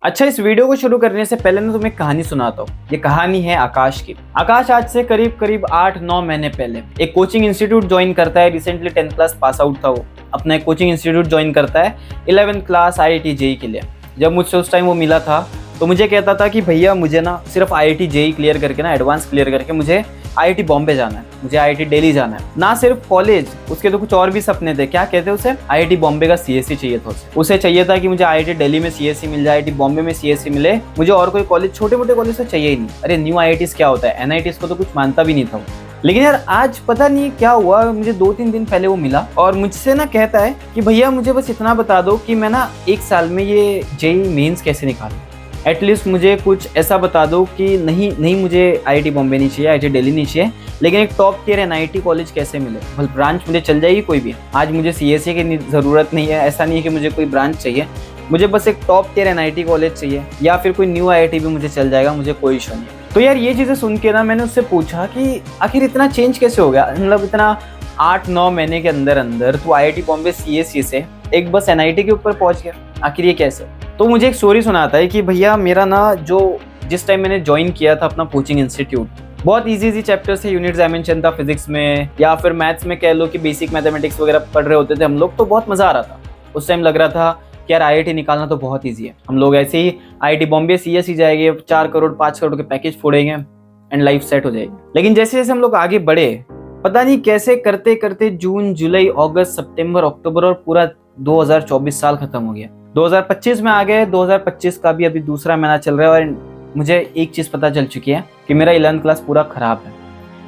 अच्छा, इस वीडियो को शुरू करने से पहले ना तुम्हें एक कहानी सुनाता हूँ। ये कहानी है आकाश की। आकाश आज से करीब करीब 8-9 महीने पहले एक कोचिंग इंस्टीट्यूट ज्वाइन करता है। Recently 10th class pass out था वो। अपना एक कोचिंग इंस्टीट्यूट ज्वाइन करता है 11th क्लास IIT JEE के लिए। जब मुझसे उस टाइम वो मिला था तो मुझे कहता था कि भैया मुझे ना सिर्फ IIT JEE क्लियर करके ना एडवांस क्लियर करके मुझे IIT बॉम्बे जाना है, मुझे IIT दिल्ली जाना है। ना सिर्फ कॉलेज, उसके तो कुछ और भी सपने थे। क्या कहते उसे? IIT बॉम्बे का CSE चाहिए था उसे चाहिए था कि मुझे IIT दिल्ली में CSE मिल जाए, IIT बॉम्बे में CSE मिले। मुझे और कोई कॉलेज, छोटे मोटे कॉलेज तो चाहिए ही नहीं। अरे न्यू IITs क्या होता है, NITs को तो कुछ मानता भी नहीं था वो। लेकिन यार आज पता नहीं क्या हुआ, मुझे 2-3 दिन पहले वो मिला और मुझसे ना कहता है कि भैया मुझे बस इतना बता दो कि मैं ना 1 साल में ये JEE मेंस कैसे निकालूं। एटलीस्ट मुझे कुछ ऐसा बता दो कि नहीं मुझे IIT बॉम्बे नहीं चाहिए, IIT दिल्ली नहीं चाहिए, लेकिन एक टॉप टियर NIT कॉलेज कैसे मिले। बस ब्रांच मुझे चल जाएगी कोई भी। आज मुझे CSE की ज़रूरत नहीं है, ऐसा नहीं है कि मुझे कोई ब्रांच चाहिए, मुझे बस एक टॉप टियर NIT कॉलेज चाहिए या फिर कोई न्यू IIT भी मुझे चल जाएगा, मुझे कोई इशू नहीं। तो यार ये चीज़ें सुन के ना मैंने उससे पूछा कि आखिर इतना चेंज कैसे हो गया, मतलब इतना 8-9 महीने के अंदर अंदर तू IIT बॉम्बे CSE से एक बस NIT के ऊपर पहुंच गया, आखिर ये कैसे? तो मुझे एक स्टोरी सुनाता है कि भैया मेरा ना जिस टाइम मैंने ज्वाइन किया था अपना कोचिंग इंस्टीट्यूट, बहुत इजी चैप्टर्स थे, यूनिट एग्जामिनेशन था फिजिक्स में या फिर मैथ्स में, कह लो कि बेसिक मैथमेटिक्स वगैरह पढ़ रहे होते थे हम लोग, तो बहुत मज़ा आ रहा था। उस टाइम लग रहा था कि यार IIT निकालना तो बहुत ईजी है, हम लोग ऐसे ही IIT बॉम्बे CSE जाएंगे, 4 करोड़ 5 करोड़ के पैकेज फोड़ेंगे एंड लाइफ सेट हो जाएगी। लेकिन जैसे जैसे हम लोग आगे बढ़े, पता नहीं कैसे करते करते जून जुलाई अगस्त सितंबर अक्टूबर और पूरा 2024 साल खत्म हो गया। 2025 में आ गए। 2025 का भी अभी दूसरा महीना चल रहा है और मुझे एक चीज़ पता चल चुकी है कि मेरा 11th क्लास पूरा खराब है।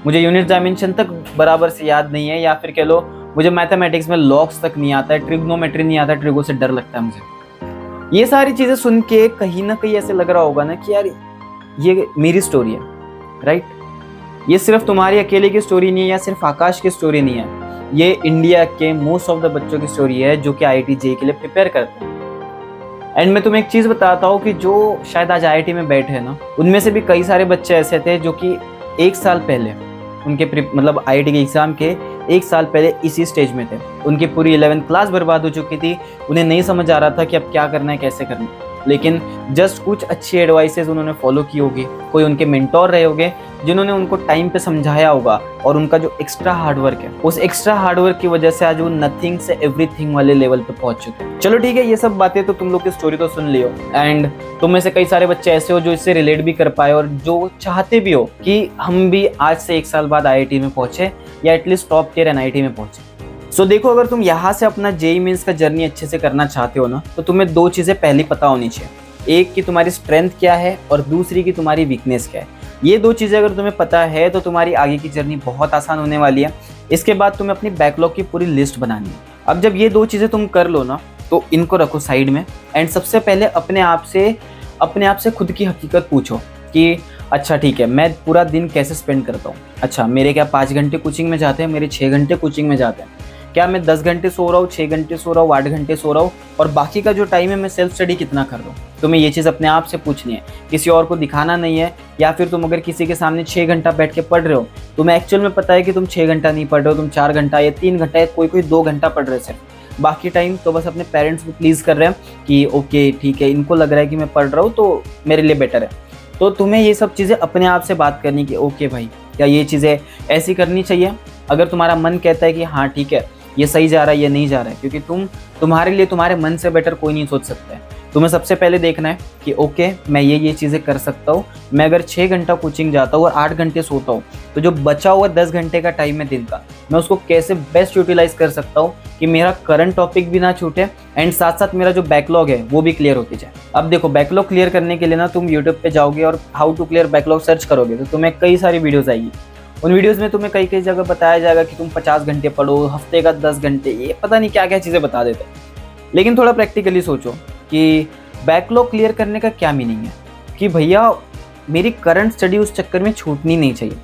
मुझे यूनिट एग्जामिनेशन तक बराबर से याद नहीं है, या फिर कह लो मुझे मैथमेटिक्स में लॉग्स तक नहीं आता है, ट्रिग्नोमेट्री नहीं आता है, ट्रिगो से डर लगता है मुझे। ये सारी चीज़ें सुन के कहीं ना कहीं ऐसे लग रहा होगा ना कि यार ये मेरी स्टोरी है, राइट? ये सिर्फ तुम्हारी अकेले की स्टोरी नहीं है या सिर्फ आकाश की स्टोरी नहीं है, ये इंडिया के मोस्ट ऑफ द बच्चों की स्टोरी है जो कि IIT JEE के लिए प्रिपेयर करते हैं। एंड मैं तुम्हें एक चीज़ बताता हूँ कि जो शायद आज IIT में बैठे हैं ना, उनमें से भी कई सारे बच्चे ऐसे थे जो कि 1 साल पहले उनके मतलब IIT के एग्ज़ाम के 1 साल पहले इसी स्टेज में थे। उनकी पूरी 11th क्लास बर्बाद हो चुकी थी, उन्हें नहीं समझ आ रहा था कि अब क्या करना है, कैसे करना है। लेकिन जस्ट कुछ अच्छी एडवाइसेस उन्होंने फॉलो की होगी, कोई उनके मेंटोर रहे होंगे जिन्होंने उनको टाइम पे समझाया होगा, और उनका जो एक्स्ट्रा हार्डवर्क है, उस एक्स्ट्रा हार्डवर्क की वजह से आज वो नथिंग से एवरीथिंग वाले लेवल पे पहुंच चुके हैं। चलो ठीक है, ये सब बातें तो तुम लोग की स्टोरी तो सुन लियो, एंड तुम में से कई सारे बच्चे ऐसे हो जो इससे रिलेट भी कर पाए और जो चाहते भी हो कि हम भी आज से 1 साल बाद IIT में पहुंचे या एटलीस्ट टॉप टियर NIT में पहुंचे। सो देखो, अगर तुम यहाँ से अपना JEE मेंस का जर्नी अच्छे से करना चाहते हो ना, तो तुम्हें 2 चीज़ें पहले पता होनी चाहिए। एक कि तुम्हारी स्ट्रेंथ क्या है और दूसरी कि तुम्हारी वीकनेस क्या है। ये 2 चीज़ें अगर तुम्हें पता है तो तुम्हारी आगे की जर्नी बहुत आसान होने वाली है। इसके बाद तुम्हें अपनी बैकलॉग की पूरी लिस्ट बनानी है। अब जब ये 2 चीज़ें तुम कर लो ना, तो इनको रखो साइड में एंड सबसे पहले अपने आप से खुद की हकीकत पूछो कि अच्छा ठीक है, मैं पूरा दिन कैसे स्पेंड करता हूँ। अच्छा, मेरे क्या 5 घंटे कोचिंग में जाते हैं, मेरे 6 घंटे कोचिंग में जाते हैं। क्या मैं 10 घंटे सो रहा हूँ, 6 घंटे सो रहा हूँ, 8 घंटे सो रहा हूँ, और बाकी का जो टाइम है मैं सेल्फ स्टडी कितना कर रहा हूँ। तुम्हें ये चीज़ अपने आप से पूछनी है, किसी और को दिखाना नहीं है। या फिर तुम अगर किसी के सामने 6 घंटा बैठ के पढ़ रहे हो, तुम्हें एक्चुअल में पता है कि तुम 6 घंटा नहीं पढ़ रहे हो, तुम 4 घंटा या 3 घंटा या कोई 2 घंटा पढ़ रहे हो सिर्फ। बाकी टाइम तो बस अपने पेरेंट्स को प्लीज़ कर रहे हैं कि ओके ठीक है, इनको लग रहा है कि मैं पढ़ रहा हूँ तो मेरे लिए बेटर है। तो तुम्हें ये सब चीज़ें अपने आप से बात करनी कि ओके भाई, क्या ये चीज़ें ऐसी करनी चाहिए। अगर तुम्हारा मन कहता है कि हाँ ठीक है, ये सही जा रहा है, ये नहीं जा रहा है, क्योंकि तुम्हारे लिए तुम्हारे मन से बेटर कोई नहीं सोच सकता है। तुम्हें सबसे पहले देखना है कि ओके मैं ये चीज़ें कर सकता हूँ। मैं अगर 6 घंटा कोचिंग जाता हूँ और 8 घंटे सोता हूँ, तो जो बचा हुआ 10 घंटे का टाइम है दिन का, मैं उसको कैसे बेस्ट यूटिलाइज कर सकता हूँ कि मेरा करंट टॉपिक भी ना छूटे एंड साथ साथ मेरा जो बैकलॉग है वो भी क्लियर होती जाए। अब देखो, बैकलॉग क्लियर करने के लिए ना तुम यूट्यूब पे जाओगे और how to clear backlog search करोगे तो तुम्हें कई सारी वीडियोज़ आएगी। उन वीडियोस में तुम्हें कई जगह बताया जाएगा कि तुम 50 घंटे पढ़ो, हफ्ते का 10 घंटे, ये पता नहीं क्या क्या चीज़ें बता देते हैं। लेकिन थोड़ा प्रैक्टिकली सोचो कि बैकलॉग क्लियर करने का क्या मीनिंग है कि भैया मेरी करंट स्टडी उस चक्कर में छूटनी नहीं चाहिए।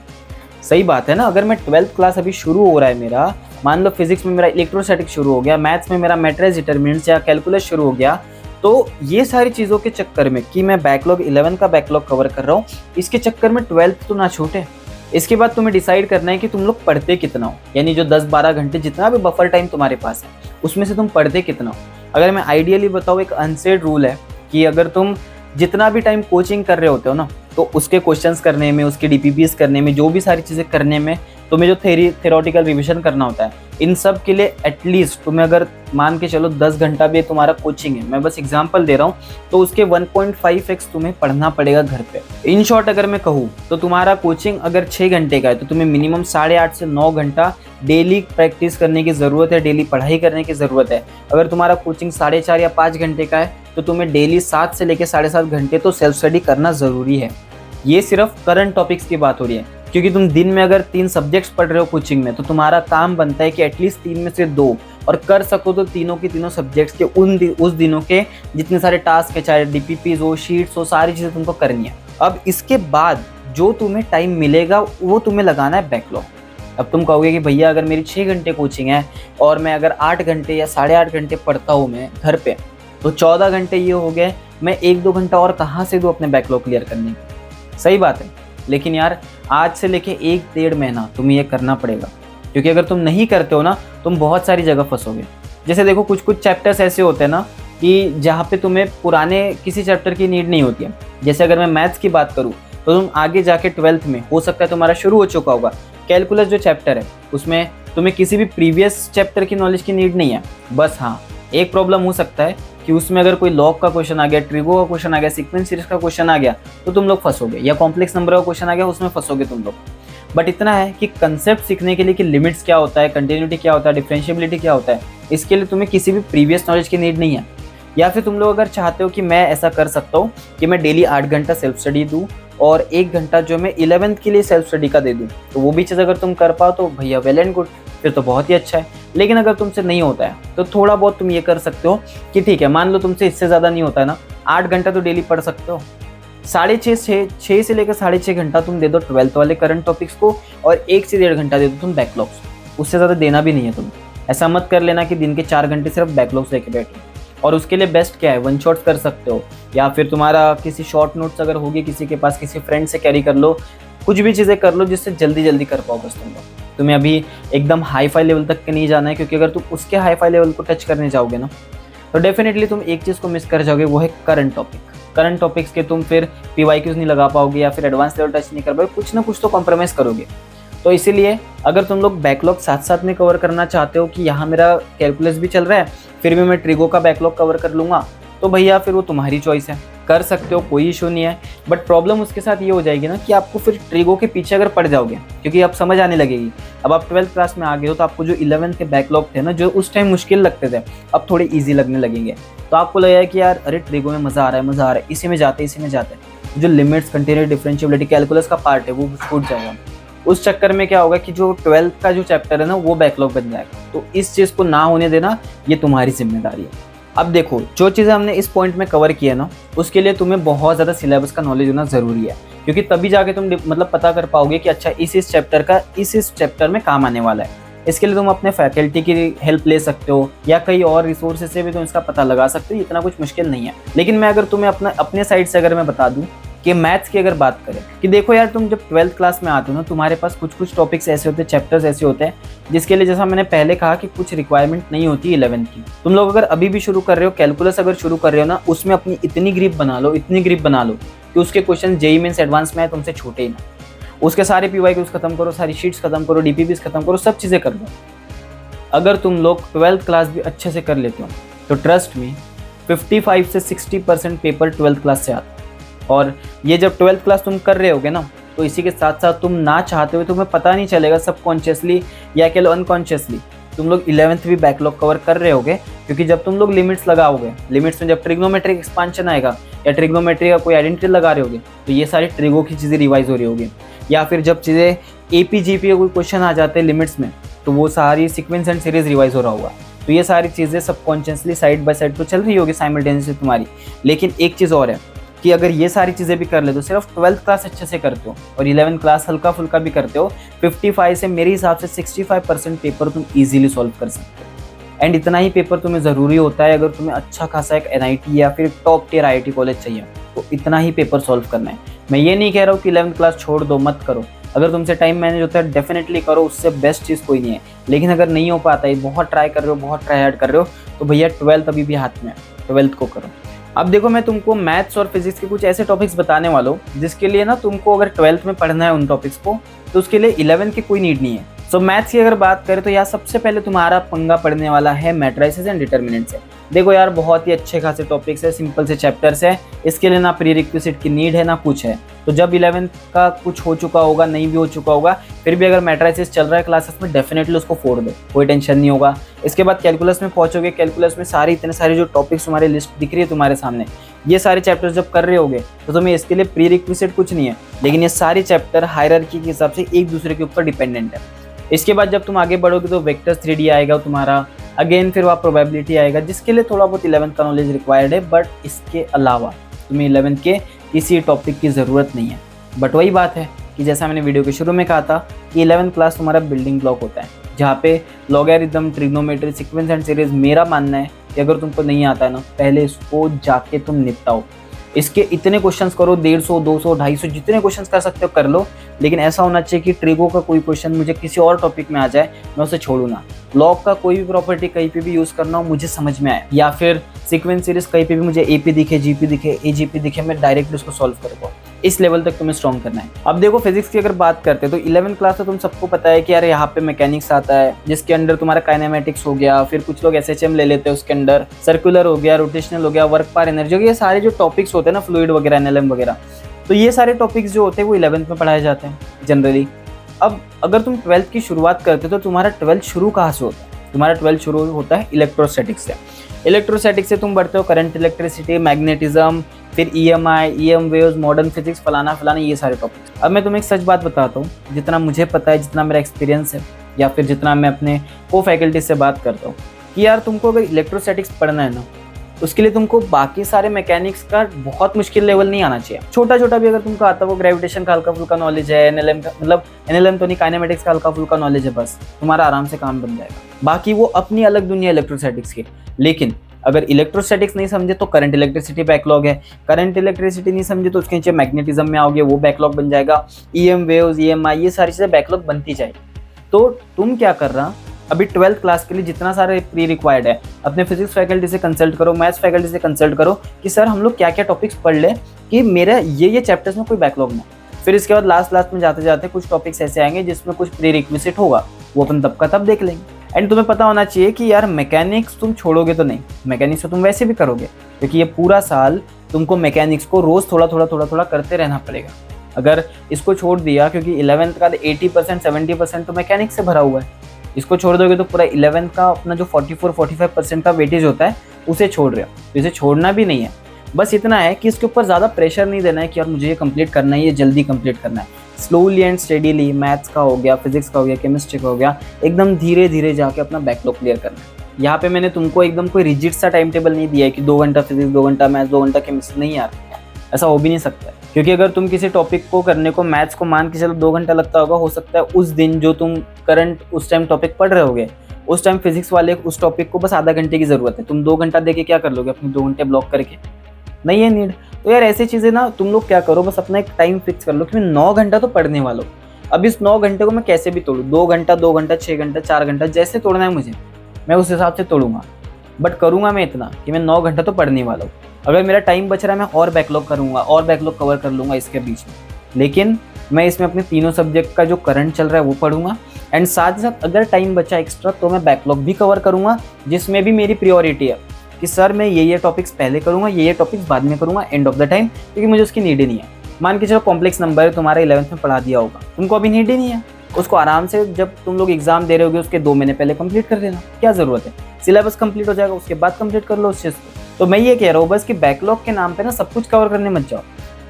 सही बात है ना, अगर मैं 12th क्लास अभी शुरू हो रहा है मेरा, मान लो फिजिक्स में मेरा इलेक्ट्रोस्टैटिक शुरू हो गया, मैथ्स में मेरा मैट्रिक्स डिटरमिनेंट्स या कैलकुलस शुरू हो गया, तो ये सारी चीज़ों के चक्कर में कि मैं बैकलॉग 11 का बैकलॉग कवर कर रहा हूँ, इसके चक्कर में 12th तो ना छूटे। इसके बाद तुम्हें डिसाइड करना है कि तुम लोग पढ़ते कितना हो, यानी जो 10-12 घंटे जितना भी बफर टाइम तुम्हारे पास है उसमें से तुम पढ़ते कितना हो। अगर मैं आइडियली बताऊँ, एक अनसेड रूल है कि अगर तुम जितना भी टाइम कोचिंग कर रहे होते हो ना, तो उसके क्वेश्चंस करने में, उसके डीपीपीस करने में, जो भी सारी चीज़ें करने में तुम्हें जो थेरोटिकल रिविजन करना होता है, इन सब के लिए एटलीस्ट तुम्हें अगर मान के चलो 10 घंटा भी तुम्हारा कोचिंग है, मैं बस एग्जांपल दे रहा हूँ, तो उसके 1.5x तुम्हें पढ़ना पड़ेगा घर पे। इन शॉर्ट अगर मैं कहूँ तो तुम्हारा कोचिंग अगर 6 घंटे का है तो तुम्हें मिनिमम 8.5 से 9 घंटा डेली प्रैक्टिस करने की ज़रूरत है, डेली पढ़ाई करने की ज़रूरत है। अगर तुम्हारा कोचिंग 4.5 या 5 घंटे का है तो तुम्हें डेली 7 से लेकर 7.5 घंटे तो सेल्फ स्टडी करना ज़रूरी है। ये सिर्फ करंट टॉपिक्स की बात हो रही है, क्योंकि तुम दिन में अगर 3 सब्जेक्ट्स पढ़ रहे हो कोचिंग में, तो तुम्हारा काम बनता है कि एटलीस्ट 3 में से 2 और कर सको तो तीनों की तीनों सब्जेक्ट्स के उस दिनों के जितने सारे टास्क है, चाहे डीपीपीज हो, शीट्स हो, सारी चीज़ें तुमको करनी है। अब इसके बाद जो तुम्हें टाइम मिलेगा वो तुम्हें लगाना है बैकलॉग। अब तुम कहोगे कि भैया अगर मेरी 6 घंटे कोचिंग है और मैं अगर 8 घंटे या 8.5 घंटे पढ़ता हूँ मैं घर पे, तो 14 घंटे ये हो गए, मैं 1-2 घंटा और कहाँ से दूँ अपने बैकलॉग क्लियर करने की। सही बात है, लेकिन यार आज से लेके 1-1.5 महीना तुम्हें ये करना पड़ेगा, क्योंकि अगर तुम नहीं करते हो ना, तुम बहुत सारी जगह फंसोगे। जैसे देखो कुछ चैप्टर्स ऐसे होते हैं ना कि जहाँ पे तुम्हें पुराने किसी चैप्टर की नीड नहीं होती है। जैसे अगर मैं मैथ्स की बात करूँ तो तुम आगे जाके 12th में हो सकता है तुम्हारा शुरू हो चुका होगा कैलकुलस जो चैप्टर है, उसमें तुम्हें किसी भी प्रीवियस चैप्टर की नॉलेज की नीड नहीं है। बस हाँ, एक प्रॉब्लम हो सकता है कि उसमें अगर कोई लॉग का क्वेश्चन आ गया, ट्रिगो का क्वेश्चन आ गया, सीक्वेंस सीरीज का क्वेश्चन आ गया तो तुम लोग फंसोगे, या कॉम्प्लेक्स नंबर का क्वेश्चन आ गया उसमें फंसोगे तुम लोग। बट इतना है कि कंसेप्ट सीखने के लिए कि लिमिट्स क्या होता है, कंटिन्यूटी क्या होता है, डिफरेंशिएबिलिटी क्या होता है, इसके लिए तुम्हें किसी भी प्रीवियस नॉलेज की नीड नहीं है। या फिर तुम लोग अगर चाहते हो कि मैं ऐसा कर सकता हूँ कि मैं डेली 8 घंटा सेल्फ स्टडी दूँ और 1 घंटा जो मैं 11th के लिए सेल्फ स्टडी का दे दूँ, तो वो भी चीज़ अगर तुम कर पाओ तो भैया वेल एंड गुड, फिर तो बहुत ही अच्छा है। लेकिन अगर तुमसे नहीं होता है तो थोड़ा बहुत तुम ये कर सकते हो कि ठीक है, मान लो तुमसे इससे ज़्यादा नहीं होता है ना, 8 घंटा तो डेली पढ़ सकते हो, 6.5 से लेकर 6.5 घंटा तुम दे दो 12th वाले करंट टॉपिक्स को और 1 से 1.5 घंटा दे दो तुम बैकलॉग्स। उससे ज़्यादा देना भी नहीं है तुम्हें। ऐसा मत कर लेना कि दिन के 4 घंटे सिर्फ बैकलॉग्स लेके बैठो। और उसके लिए बेस्ट क्या है, 1 शॉट्स कर सकते हो, या फिर तुम्हारा किसी शॉर्ट नोट्स अगर होगी किसी के पास, किसी फ्रेंड से कैरी कर लो, कुछ भी चीज़ें कर लो जिससे जल्दी जल्दी कर पाओ। बस तुम्हें अभी एकदम हाई फाई लेवल तक के नहीं जाना है, क्योंकि अगर तुम उसके हाई फाई लेवल को टच करने जाओगे ना तो डेफिनेटली तुम एक चीज़ को मिस कर जाओगे, वो है करंट टॉपिक। करंट टॉपिक्स के तुम फिर PYQs नहीं लगा पाओगे या फिर एडवांस लेवल टच नहीं कर पाओगे, कुछ ना कुछ तो कॉम्प्रोमाइज़ करोगे। तो इसीलिए अगर तुम लोग बैकलॉग साथ साथ में कवर करना चाहते हो कि यहाँ मेरा कैलकुलस भी चल रहा है फिर भी मैं ट्रिगो का बैकलॉग कवर कर लूँगा, तो भैया फिर वो तुम्हारी चॉइस है, कर सकते हो, कोई इशू नहीं है। बट प्रॉब्लम उसके साथ ये हो जाएगी ना कि आपको फिर ट्रिगो के पीछे अगर पड़ जाओगे, क्योंकि अब समझ आने लगेगी। अब आप 12th क्लास में आ गए हो तो आपको जो 11th के बैकलॉग थे ना, जो उस टाइम मुश्किल लगते थे, अब थोड़े ईजी लगने लगेंगे। तो आपको लगेगा कि यार अरे ट्रिगो में मज़ा आ रहा है, इसी में जाते हैं। जो लिमिट्स, कंटिन्यूटी, डिफरेंशिएबिलिटी, कैलकुलस का पार्ट है वो छूट जाएगा। उस चक्कर में क्या होगा कि जो 12th का जो चैप्टर है ना वो बैकलॉग बन जाएगा। तो इस चीज़ को ना होने देना, ये तुम्हारी जिम्मेदारी है। अब देखो, जो चीज़ें हमने इस पॉइंट में कवर की है ना, उसके लिए तुम्हें बहुत ज़्यादा सिलेबस का नॉलेज होना ज़रूरी है, क्योंकि तभी जाके तुम मतलब पता कर पाओगे कि अच्छा इस चैप्टर का इस चैप्टर में काम आने वाला है। इसके लिए तुम अपने फैकल्टी की हेल्प ले सकते हो या कई और रिसोर्सेज से भी तुम इसका पता लगा सकते हो। इतना कुछ मुश्किल नहीं है। लेकिन मैं अगर तुम्हें अपने साइड से अगर मैं बता दूं कि मैथ्स की अगर बात करें कि देखो यार, तुम जब 12th क्लास में आते हो ना, तुम्हारे पास कुछ टॉपिक्स ऐसे होते हैं, चैप्टर्स ऐसे होते हैं जिसके लिए, जैसा मैंने पहले कहा, कि कुछ रिक्वायरमेंट नहीं होती 11th की। तुम लोग अगर अभी भी शुरू कर रहे हो, कैलकुलस अगर शुरू कर रहे हो ना, उसमें अपनी इतनी ग्रिप बना लो कि उसके क्वेश्चन JEE मेंस एडवांस में तुमसे छूटे ही ना। उसके सारे PYQs खत्म करो, सारी शीट्स खत्म करो, DPPs खत्म करो, सब चीज़ें कर दो। अगर तुम लोग 12th क्लास भी अच्छे से कर लेते हो तो ट्रस्ट मी 55 से 60% पेपर 12th क्लास से आता है। और ये जब 12th क्लास तुम कर रहे होगे ना, तो इसी के साथ साथ तुम ना चाहते हुए तुम्हें पता नहीं चलेगा, सबकॉन्शियसली या कह लो अनकॉन्शियसली तुम लोग 11th भी बैकलॉग कवर कर रहे होगे। क्योंकि जब तुम लोग लिमिट्स लगाओगे, लिमिट्स में जब ट्रिग्नोमेट्रिक एक्सपांशन आएगा या ट्रिग्नोमेट्री का कोई आइडेंटिटी लगा रहे होगे, तो ये सारी ट्रिगो की चीज़ें रिवाइज हो रही होगी। या फिर जब चीज़ें APGP का कोई क्वेश्चन आ जाते हैं लिमिट्स में, तो वो सारी सीक्वेंस एंड सीरीज रिवाइज हो रहा होगा। तो ये सारी चीज़ें सबकॉन्शियसली साइड बाय साइड तो चल रही होगी साइमल्टेनियसली तुम्हारी। लेकिन एक चीज़ और है कि अगर ये सारी चीज़ें भी कर ले तो सिर्फ 12th क्लास अच्छे से करते हो और 11th क्लास हल्का फुल्का भी करते हो, 55 से मेरे हिसाब से 65% पेपर तुम इजीली सॉल्व कर सकते हो। एंड इतना ही पेपर तुम्हें ज़रूरी होता है अगर तुम्हें अच्छा खासा एक NIT या फिर टॉप टियर IIT कॉलेज चाहिए, तो इतना ही पेपर सॉल्व करना है। मैं ये नहीं कह रहा हूँ कि 11th क्लास छोड़ दो, मत करो। अगर तुमसे टाइम मैनेज होता है डेफिनेटली करो, उससे बेस्ट चीज़ कोई नहीं है। लेकिन अगर नहीं हो पाता है, बहुत ट्राई कर रहे हो, बहुत ट्राई हार्ड कर रहे हो, तो भैया 12th अभी भी हाथ में है, 12th को करो। अब देखो, मैं तुमको मैथ्स और फिजिक्स के कुछ ऐसे टॉपिक्स बताने वाला हूँ जिसके लिए ना तुमको अगर 12th में पढ़ना है उन टॉपिक्स को, तो उसके लिए 11th की कोई नीड नहीं है। सो मैथ्स की अगर बात करें तो यार सबसे पहले तुम्हारा पंगा पड़ने वाला है मैट्रिसेस एंड डिटर्मिनेंट्स है। देखो यार, बहुत ही अच्छे खासे टॉपिक्स है, सिंपल से चैप्टर्स है, इसके लिए ना प्री रिक्विजिट की नीड है ना कुछ है। तो जब 11th का कुछ हो चुका होगा, नहीं भी हो चुका होगा, फिर भी अगर मैट्रिसेस चल रहा है क्लासेस में, डेफिनेटली उसको फोड़ दो, कोई टेंशन नहीं होगा। इसके बाद कैलकुलस में पहुंचोगे, कैलकुलस में इतने सारे जो टॉपिक्स तुम्हारी लिस्ट दिख रही है तुम्हारे सामने, ये सारे चैप्टर्स जब कर रहे होगे तो तुम्हें इसके लिए प्री रिक्विजिट कुछ नहीं है, लेकिन ये सारे चैप्टर हायरार्की के हिसाब से एक दूसरे के ऊपर डिपेंडेंट है। इसके बाद जब तुम आगे बढ़ोगे तो वेक्टर्स 3D आएगा तुम्हारा, अगेन फिर वहाँ प्रोबेबिलिटी आएगा, जिसके लिए थोड़ा बहुत 11th का नॉलेज रिक्वायर्ड है, बट इसके अलावा तुम्हें 11th के किसी टॉपिक की ज़रूरत नहीं है। बट वही बात है कि जैसा मैंने वीडियो के शुरू में कहा था कि 11th क्लास तुम्हारा बिल्डिंग ब्लॉक होता है, जहाँ पे logarithm, trigonometry, sequence and series, मेरा मानना है कि अगर तुमको नहीं आता है ना, पहले इसको जाके तुम निपटाओ। इसके इतने क्वेश्चंस करो, 150, 200, 250 जितने क्वेश्चंस कर सकते हो कर लो, लेकिन ऐसा होना चाहिए कि ट्रिगो का कोई क्वेश्चन मुझे किसी और टॉपिक में आ जाए, मैं उसे छोड़ू ना। लॉग का कोई भी प्रॉपर्टी कहीं पे भी यूज़ करना हो मुझे समझ में आए, या फिर सीक्वेंस सीरीज कहीं पे भी मुझे एपी दिखे, जीपी दिखे, एजीपी दिखे, मैं डायरेक्टली उसको सॉल्व कर पाऊँ, इस लेवल तक तुम्हें स्ट्रॉन्ग करना है। अब देखो, फिजिक्स की अगर बात करते हैं तो 11th क्लास में तुम सबको पता है कि यार यहाँ पे मैकेनिक्स आता है, जिसके अंडर तुम्हारा काइनेमेटिक्स हो गया, फिर कुछ लोग एसएचएम ले लेते हैं, उसके अंडर सर्कुलर हो गया, रोटेशनल हो गया, वर्क पावर एनर्जी हो गया, ये सारे जो टॉपिक्स होते हैं ना, फ्लूइड वगैरह, एनएलएम वगैरह, तो ये सारे टॉपिक्स जो होते हैं वो 11th में पढ़ाए जाते हैं जनरली। अब अगर तुम 12th की शुरुआत करते हो तो तुम्हारा 12th शुरू कहाँ से होता है? तुम्हारा 12th शुरू होता है इलेक्ट्रोस्टैटिक्स से। इलेक्ट्रोस्टैटिक्स से तुम बढ़ते हो करंट, इलेक्ट्रिसिटी, मैग्नेटिज्म, फिर EMI, EM waves, modern physics, फलाना फलाना, ये सारे टॉपिक्स। अब मैं तुम्हें एक सच बात बताता हूँ, जितना मुझे पता है, जितना मेरा एक्सपीरियंस है, या फिर जितना मैं अपने को फैकल्टी से बात करता हूँ, कि यार तुमको अगर इलेक्ट्रोस्टैटिक्स पढ़ना है ना, उसके लिए तुमको बाकी सारे मैकेनिक्स का बहुत मुश्किल लेवल नहीं आना चाहिए। छोटा छोटा भी अगर तुमको आता हो, ग्रेविटेशन का हल्का फुल्का नॉलेज है, एनएलएम का, मतलब एनएलएम तो नहीं, काइनेमेटिक्स का हल्का फुल्का नॉलेज है, बस तुम्हारा आराम से काम बन जाएगा। बाकी वो अपनी अलग दुनिया इलेक्ट्रोस्टैटिक्स की। लेकिन अगर इलेक्ट्रोस्टैटिक्स नहीं समझे तो करंट इलेक्ट्रिसिटी बैकलॉग है, करंट इलेक्ट्रिसिटी नहीं समझे तो उसके नीचे मैग्नेटिज्म में आओगे, वो बैकलॉग बन जाएगा, ईएम वेव्स, ईएमआई, ये सारी चीज़ें बैकलॉग बनती जाएगी। तो तुम क्या कर रहा, अभी 12th क्लास के लिए जितना सारे प्री रिक्वायर्ड है, अपने फिजिक्स फैकल्टी से कंसल्ट करो, मैथ्स फैकल्टी से कंसल्ट करो कि सर हम लोग क्या क्या टॉपिक्स पढ़ ले कि मेरा ये चैप्टर्स में कोई बैकलॉग ना। फिर इसके बाद लास्ट में जाते जाते कुछ टॉपिक्स ऐसे आएंगे जिसमें कुछ प्री रिक्विजिट होगा, वो अपन तब का तब देख लेंगे। एंड तुम्हें पता होना चाहिए कि यार मैकेनिक्स तुम छोड़ोगे तो नहीं, मैकेनिक्स तो तुम वैसे भी करोगे, क्योंकि ये पूरा साल तुमको मैकेनिक्स को रोज थोड़ा थोड़ा करते रहना पड़ेगा। अगर इसको छोड़ दिया, क्योंकि 11th का 80% 70% तो मैकेनिक्स से भरा हुआ है, इसको छोड़ दोगे तो पूरा 11th का अपना जो 44-45% का वेटेज होता है उसे छोड़ रहे हो। तो इसे छोड़ना भी नहीं है, बस इतना है कि इसके ऊपर ज़्यादा प्रेशर नहीं देना है कि यार मुझे ये कंप्लीट करना है, ये जल्दी कंप्लीट करना है। स्लोली एंड स्टेडीली, मैथ्स का हो गया, फिजिक्स का हो गया, केमिस्ट्री का हो गया, एकदम धीरे धीरे जाके अपना बैकलॉग क्लियर करना है। यहाँ पे मैंने तुमको एकदम कोई रिजिड सा टाइम टेबल नहीं दिया है कि 2 घंटा फिजिक्स, 2 घंटा मैथ्स, 2 घंटा केमिस्ट्री, नहीं यार, ऐसा हो भी नहीं सकता है। क्योंकि अगर तुम किसी टॉपिक को करने को, मैथ्स को मान के चलो 2 घंटा लगता होगा, हो सकता है उस दिन जो तुम करंट उस टाइम टॉपिक पढ़ रहे होगे, उस टाइम फिजिक्स वाले उस टॉपिक को बस आधा घंटे की जरूरत है, तुम 2 घंटा देके क्या कर लोगे अपने 2 घंटे ब्लॉक करके? नहीं है नीड। तो यार ऐसी चीज़ें ना तुम लोग क्या करो, बस अपना एक टाइम फिक्स कर लो कि मैं 9 घंटा तो पढ़ने वाला हूँ। अब इस 9 घंटे को मैं कैसे भी तोड़ूँ, 2 घंटा, 2 घंटा, 6 घंटा, 4 घंटा, जैसे तोड़ना है मुझे, मैं उस हिसाब से तोड़ूंगा। बट करूँगा मैं इतना कि मैं 9 घंटा तो पढ़ने वाला हूँ। अगर मेरा टाइम बच रहा है मैं और बैकलॉग करूँगा, और बैकलॉग कवर कर लूँगा इसके बीच में, लेकिन मैं इसमें अपने तीनों सब्जेक्ट का जो करंट चल रहा है वो पढ़ूंगा। एंड साथ ही साथ अगर टाइम बचा एक्स्ट्रा तो मैं बैकलॉग भी कवर करूँगा, जिसमें भी मेरी प्रियोरिटी है कि सर मैं ये टॉपिक्स पहले करूँगा, ये टॉपिक्स बाद में करूँगा एंड ऑफ द टाइम, क्योंकि मुझे उसकी नीड ही नहीं है। मान के चलो कॉम्प्लेक्स नंबर तुम्हारा 11th में पढ़ा दिया होगा, तुमको अभी नीड ही नहीं है, उसको आराम से जब तुम लोग एग्जाम दे रहे होगे उसके 2 महीने पहले कंप्लीट कर देना, क्या ज़रूरत है, सिलेबस कंप्लीट हो जाएगा, उसके बाद कंप्लीट कर लो उस चीज़ को। तो मैं ये कह रहा हूँ बस कि बैकलॉग के नाम पे ना सब कुछ कवर करने मत जाओ,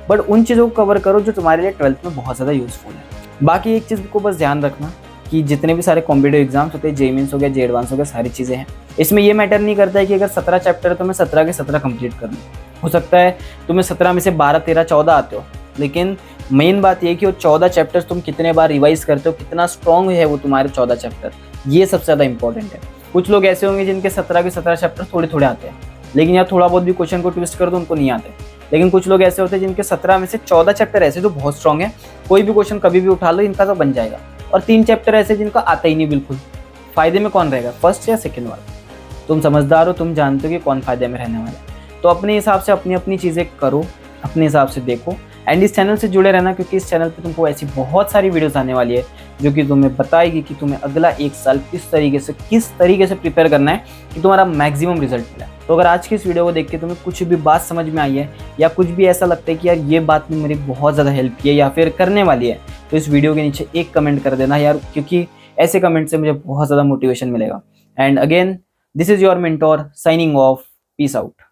बट उन चीज़ों को कवर करो जो तुम्हारे लिए 12th में बहुत ज़्यादा यूजफुल है। बाकी एक चीज़ को बस ध्यान रखना कि जितने भी सारे कॉम्पिटिटिव एग्जाम्स होते हैं, जे मीन्स हो गया, जे एडवांस हो गया, सारी चीज़ें हैं, इसमें ये मैटर नहीं करता है कि अगर 17 चैप्टर है तो मैं 17 के 17 कंप्लीट कर लूँ। हो सकता है तुम्हें 17 में से 12, 13, 14 आते हो, लेकिन मेन बात ये कि वो 14 चैप्टर्स तुम कितने बार रिवाइज करते हो, कितना स्ट्रॉन्ग है वो तुम्हारे 14 चैप्टर, ये सबसे ज़्यादा इंपॉर्टेंट है। कुछ लोग ऐसे होंगे जिनके 17 के 17 चैप्टर थोड़े थोड़े आते हैं, लेकिन यार थोड़ा बहुत भी क्वेश्चन को ट्विस्ट कर दो उनको नहीं आते। लेकिन कुछ लोग ऐसे होते हैं जिनके 17 में से 14 चैप्टर ऐसे जो बहुत स्ट्रॉन्ग है, कोई भी क्वेश्चन कभी भी उठा लो इनका तो बन जाएगा, और 3 चैप्टर ऐसे जिनका आता ही नहीं बिल्कुल। फायदे में कौन रहेगा, फर्स्ट या सेकंड वाला? तुम समझदार हो, तुम जानते हो कि कौन फायदे में रहने वाला है। तो अपने हिसाब से अपनी अपनी चीज़ें करो, अपने हिसाब से देखो एंड इस चैनल से जुड़े रहना, क्योंकि इस चैनल पे तुमको ऐसी बहुत सारी वीडियोस आने वाली है जो कि तुम्हें बताएगी कि तुम्हें अगला 1 साल किस तरीके से प्रिपेयर करना है कि तुम्हारा मैक्सिमम रिजल्ट मिले। तो अगर आज की इस वीडियो को देख के तुम्हें कुछ भी बात समझ में आई है या कुछ भी ऐसा लगता है कि यार ये बात ने मेरी बहुत ज़्यादा हेल्प की है या फिर करने वाली है, तो इस वीडियो के नीचे एक कमेंट कर देना यार, क्योंकि ऐसे कमेंट से मुझे बहुत ज़्यादा मोटिवेशन मिलेगा। And again, this is your mentor signing off, peace out.